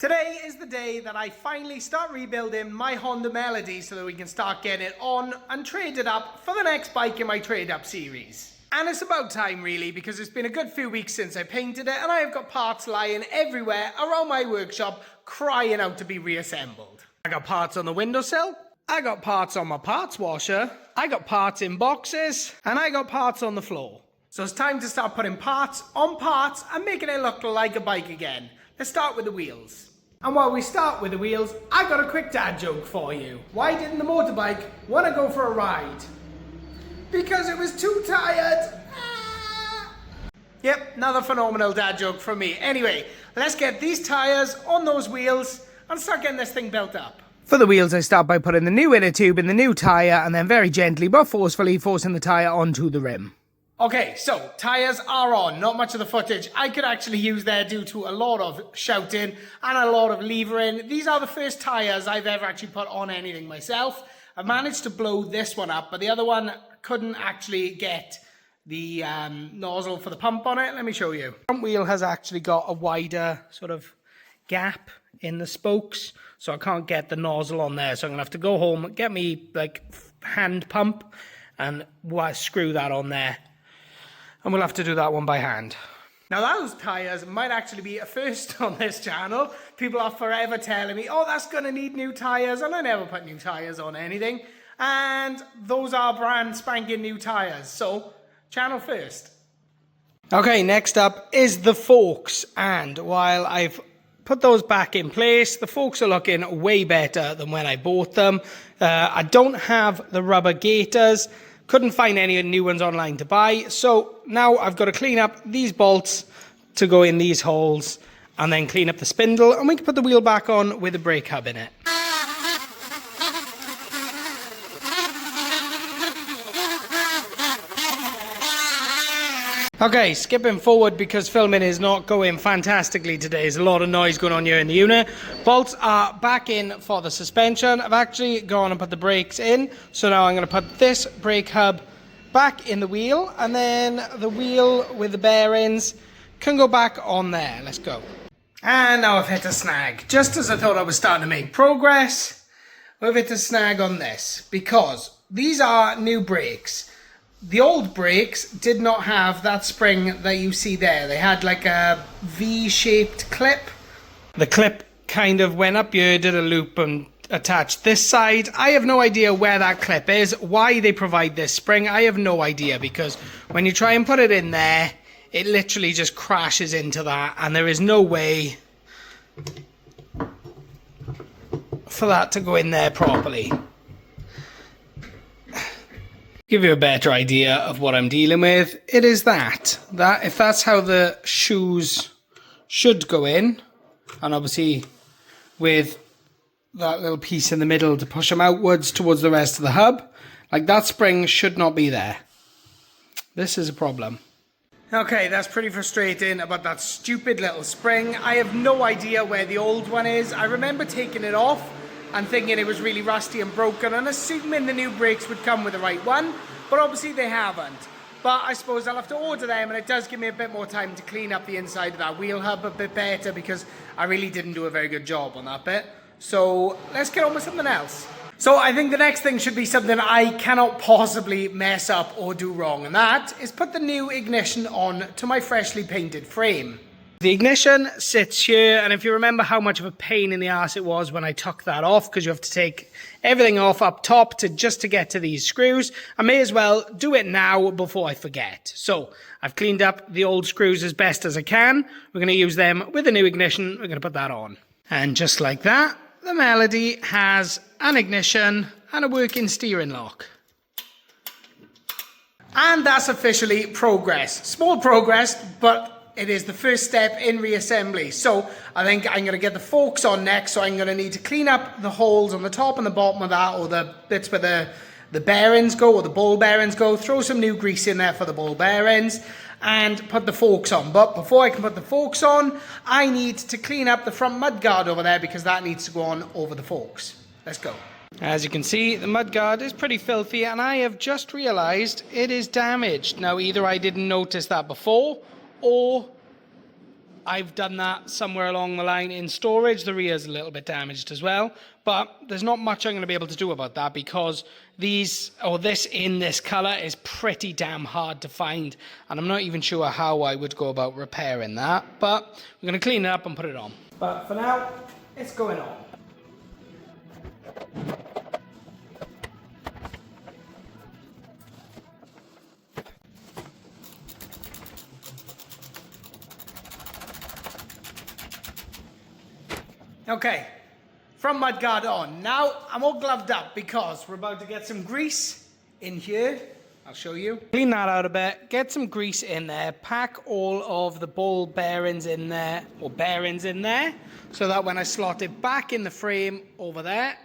Today is the day that I finally start rebuilding my Honda Melody so that we can start getting it on and trade it up for the next bike in my trade up series. And it's about time really, because it's been a good few weeks since I painted it and I have got parts lying everywhere around my workshop crying out to be reassembled. I got parts on the windowsill, I got parts on my parts washer, I got parts in boxes, and I got parts on the floor. So it's time to start putting parts on parts and making it look like a bike again. Let's start with the wheels. And while we start with the wheels, I got a quick dad joke for you. Why didn't the motorbike want to go for a ride? Because it was too tired. Yep, another phenomenal dad joke from me. Anyway, let's get these tires on those wheels and start getting this thing built up. For the wheels, I start by putting the new inner tube in the new tire and then very gently but forcefully forcing the tire onto the rim. Okay, so tyres are on. Not much of the footage I could actually use there due to a lot of shouting and a lot of levering. These are the first tyres I've ever actually put on anything myself. I managed to blow this one up, but the other one couldn't actually get the nozzle for the pump on it. Let me show you. The front wheel has actually got a wider sort of gap in the spokes, so I can't get the nozzle on there. So I'm going to have to go home, get me like hand pump and screw that on there. And we'll have to do that one by hand. Now those tyres might actually be a first on this channel. People are forever telling me, oh, that's going to need new tyres. And I never put new tyres on anything. And those are brand spanking new tyres. So, channel first. Okay, next up is the forks. And while I've put those back in place, the forks are looking way better than when I bought them. I don't have the rubber gaiters. Couldn't find any new ones online to buy, so now I've got to clean up these bolts to go in these holes and then clean up the spindle and we can put the wheel back on with a brake hub in it. Okay, skipping forward because filming is not going fantastically today. There's a lot of noise going on here in the unit. Bolts are back in for the suspension. I've actually gone and put the brakes in. So now I'm going to put this brake hub back in the wheel. And then the wheel with the bearings can go back on there. Let's go. And now I've hit a snag. Just as I thought I was starting to make progress, we've hit a snag on this. Because these are new brakes. The old brakes did not have that spring that you see there. They had like a V-shaped clip. The clip kind of went up here, did a loop and attached this side. I have no idea where that clip is, why they provide this spring. I have no idea, because when you try and put it in there, it literally just crashes into that and there is no way for that to go in there properly. Give you a better idea of what I'm dealing with, it is that if that's how the shoes should go in, and obviously with that little piece in the middle to push them outwards towards the rest of the hub, like that spring should not be there. This is a problem. Okay, that's pretty frustrating about that stupid little spring. I have no idea where the old one is. I remember taking it off and thinking it was really rusty and broken and assuming the new brakes would come with the right one, but obviously they haven't. But I suppose I'll have to order them, and it does give me a bit more time to clean up the inside of that wheel hub a bit better, because I really didn't do a very good job on that bit. So let's get on with something else. So I think the next thing should be something I cannot possibly mess up or do wrong, and that is put the new ignition on to my freshly painted frame. The ignition sits here, and if you remember how much of a pain in the ass it was when I took that off, because you have to take everything off up top just to get to these screws, I may as well do it now before I forget. So I've cleaned up the old screws as best as I can. We're going to use them with the new ignition. We're going to put that on. And just like that, the Melody has an ignition and a working steering lock. And that's officially progress. Small progress, but it is the first step in reassembly. So I think I'm going to get the forks on next. So I'm going to need to clean up the holes on the top and the bottom of that, or the bits where the bearings go, or the ball bearings go. Throw some new grease in there for the ball bearings and put the forks on. But before I can put the forks on, I need to clean up the front mudguard over there, because that needs to go on over the forks. Let's go. As you can see, the mudguard is pretty filthy, and I have just realized it is damaged. Now, either I didn't notice that before, or I've done that somewhere along the line in storage. The rear's a little bit damaged as well, but there's not much I'm going to be able to do about that because this in this color is pretty damn hard to find, and I'm not even sure how I would go about repairing that, but we're going to clean it up and put it on. But for now, it's going on. Okay, from mudguard on. Now I'm all gloved up because we're about to get some grease in here. I'll show you. Clean that out a bit, get some grease in there, pack all of the ball bearings in there, so that when I slot it back in the frame over there,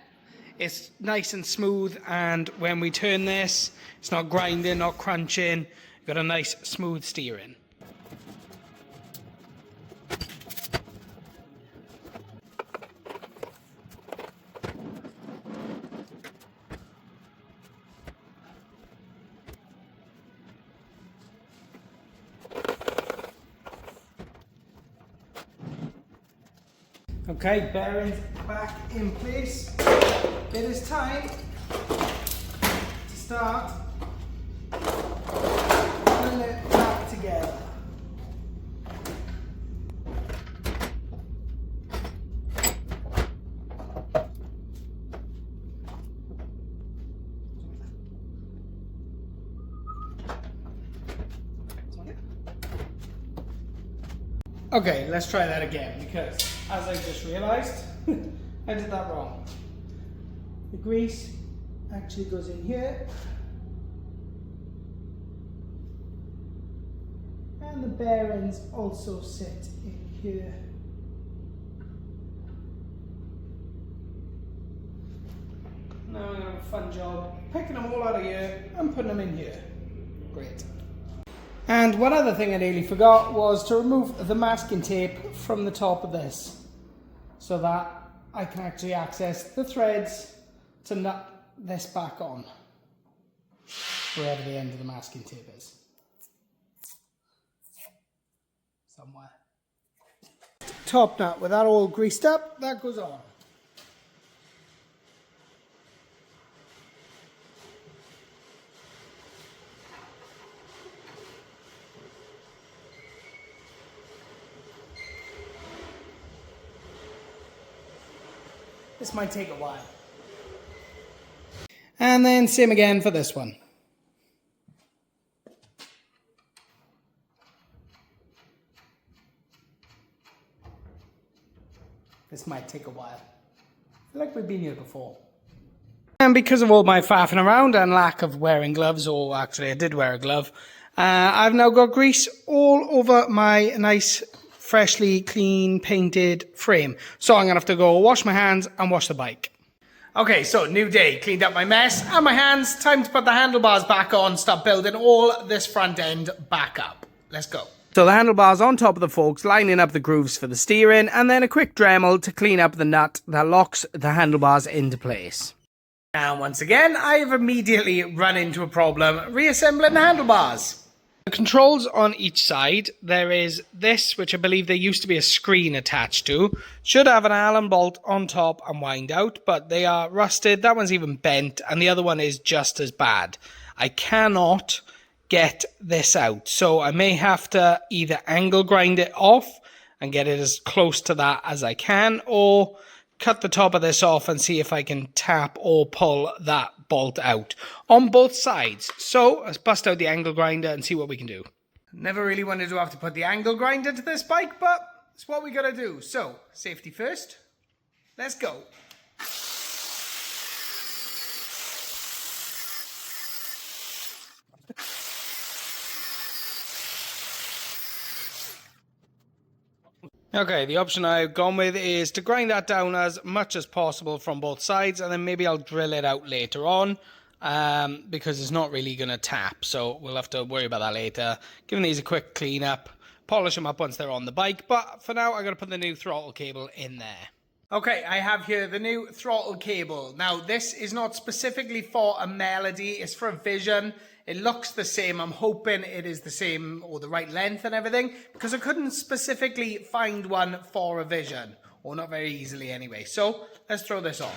it's nice and smooth, and when we turn this, it's not grinding, not crunching, you've got a nice smooth steering. Okay, bearings back in place. It is time to start pulling it back together. Okay, let's try that again, because as I just realized, I did that wrong. The grease actually goes in here, and the bearings also sit in here. Now I'm going to have a fun job picking them all out of here and putting them in here. Great. And one other thing I nearly forgot was to remove the masking tape from the top of this, so that I can actually access the threads to nut this back on, wherever the end of the masking tape is. Somewhere. Top nut, with that all greased up, that goes on. This might take a while. And then same again for this one. This might take a while. I feel like we've been here before. And because of all my faffing around and lack of wearing gloves, or actually I did wear a glove, I've now got grease all over my nice freshly clean painted frame. So I'm going to have to go wash my hands and wash the bike. Okay, so new day, cleaned up my mess and my hands. Time to put the handlebars back on, start building all this front end back up. Let's go. So the handlebars on top of the forks, lining up the grooves for the steering, and then a quick Dremel to clean up the nut that locks the handlebars into place. And once again, I've immediately run into a problem reassembling the handlebars. The controls on each side, there is this, which I believe there used to be a screen attached to. Should have an Allen bolt on top and wind out, but they are rusted. That one's even bent, and the other one is just as bad. I cannot get this out, so I may have to either angle grind it off and get it as close to that as I can, or cut the top of this off and see if I can tap or pull that bolt out on both sides. So let's bust out the angle grinder and see what we can do. Never really wanted to have to put the angle grinder to this bike, but it's what we gotta do. So safety first, let's go. Okay, the option I've gone with is to grind that down as much as possible from both sides, and then maybe I'll drill it out later on, because it's not really going to tap, so we'll have to worry about that later. Giving these a quick clean up, polish them up once they're on the bike, but for now I've got to put the new throttle cable in there. Okay, I have here the new throttle cable. Now, this is not specifically for a Melody, it's for a Vision. It looks the same. I'm hoping it is the same or the right length and everything, because I couldn't specifically find one for a Vision, or not very easily anyway. So, let's throw this on.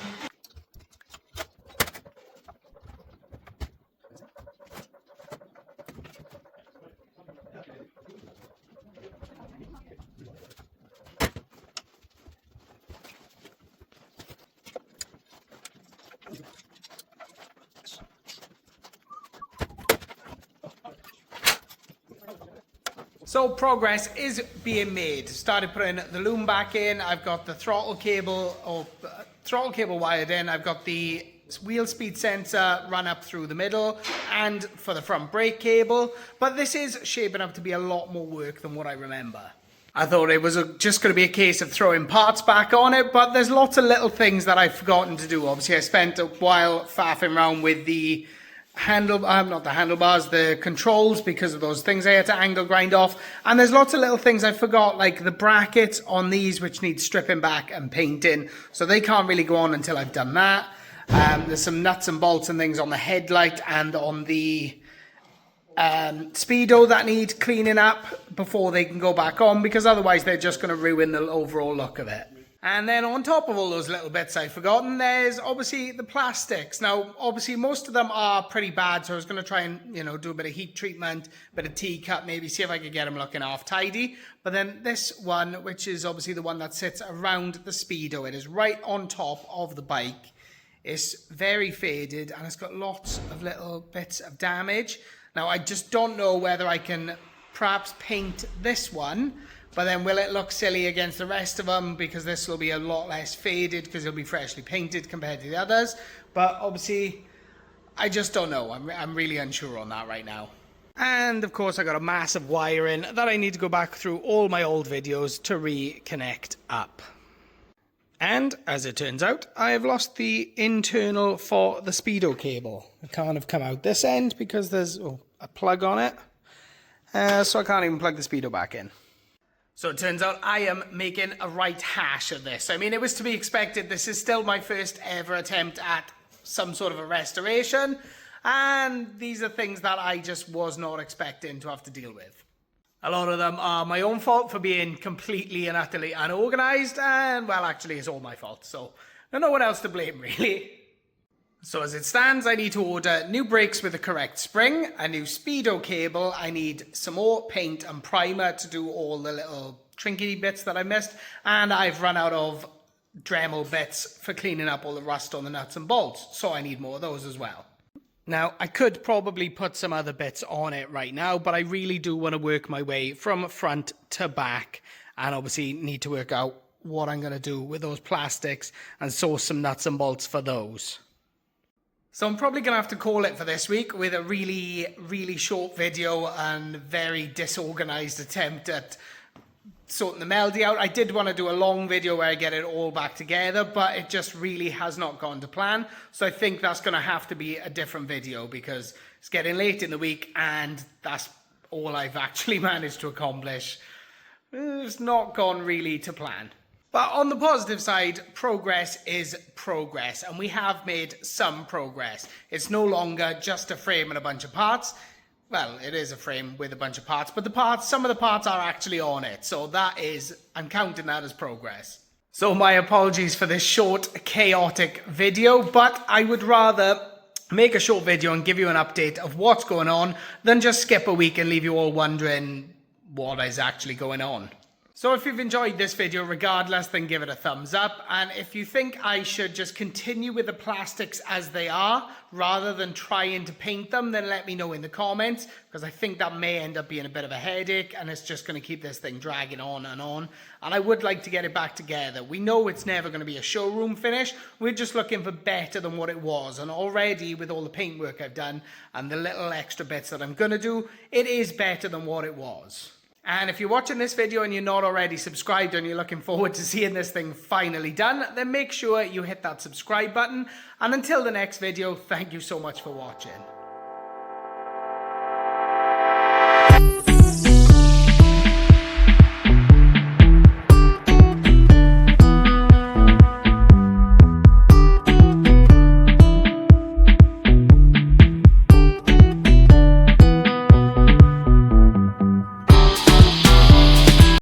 So progress is being made. Started putting the loom back in. I've got the throttle cable wired in. I've got the wheel speed sensor run up through the middle and for the front brake cable. But this is shaping up to be a lot more work than what I remember. I thought it was just going to be a case of throwing parts back on it, but there's lots of little things that I've forgotten to do. Obviously, I spent a while faffing around with the the controls, because of those things I had to angle grind off. And there's lots of little things I forgot, like the brackets on these, which need stripping back and painting. So they can't really go on until I've done that. There's some nuts and bolts and things on the headlight and on the Speedo that need cleaning up before they can go back on, because otherwise they're just going to ruin the overall look of it. And then on top of all those little bits I've forgotten, there's obviously the plastics. Now, obviously, most of them are pretty bad, so I was going to try and, do a bit of heat treatment, a bit of T-cut, maybe see if I could get them looking half tidy. But then this one, which is obviously the one that sits around the Speedo, it is right on top of the bike. It's very faded, and it's got lots of little bits of damage. Now, I just don't know whether I can perhaps paint this one, but then will it look silly against the rest of them, because this will be a lot less faded because it'll be freshly painted compared to the others. But obviously, I just don't know. I'm really unsure on that right now. And of course, I got a massive wiring that I need to go back through all my old videos to reconnect up. And as it turns out, I have lost the internal for the Speedo cable. It can't have come out this end because there's a plug on it. So I can't even plug the Speedo back in. So it turns out I am making a right hash of this. I mean, it was to be expected. This is still my first ever attempt at some sort of a restoration. And these are things that I just was not expecting to have to deal with. A lot of them are my own fault for being completely and utterly unorganized. And, well, actually, it's all my fault. So there's no one else to blame, really. So as it stands, I need to order new brakes with the correct spring, a new Speedo cable, I need some more paint and primer to do all the little trinkety bits that I missed, and I've run out of Dremel bits for cleaning up all the rust on the nuts and bolts, so I need more of those as well. Now, I could probably put some other bits on it right now, but I really do want to work my way from front to back, and obviously need to work out what I'm going to do with those plastics and source some nuts and bolts for those. So I'm probably going to have to call it for this week with a really, really short video and very disorganized attempt at sorting the Melody out. I did want to do a long video where I get it all back together, but it just really has not gone to plan. So I think that's going to have to be a different video, because it's getting late in the week and that's all I've actually managed to accomplish. It's not gone really to plan. But on the positive side, progress is progress, and we have made some progress. It's no longer just a frame and a bunch of parts. Well, it is a frame with a bunch of parts, but some of the parts are actually on it. So I'm counting that as progress. So my apologies for this short, chaotic video, but I would rather make a short video and give you an update of what's going on than just skip a week and leave you all wondering what is actually going on. So if you've enjoyed this video regardless, then give it a thumbs up. And if you think I should just continue with the plastics as they are, rather than trying to paint them, then let me know in the comments, because I think that may end up being a bit of a headache and it's just going to keep this thing dragging on. And I would like to get it back together. We know it's never going to be a showroom finish. We're just looking for better than what it was. And already with all the paint work I've done and the little extra bits that I'm going to do, it is better than what it was. And if you're watching this video and you're not already subscribed and you're looking forward to seeing this thing finally done, then make sure you hit that subscribe button. And until the next video, thank you so much for watching.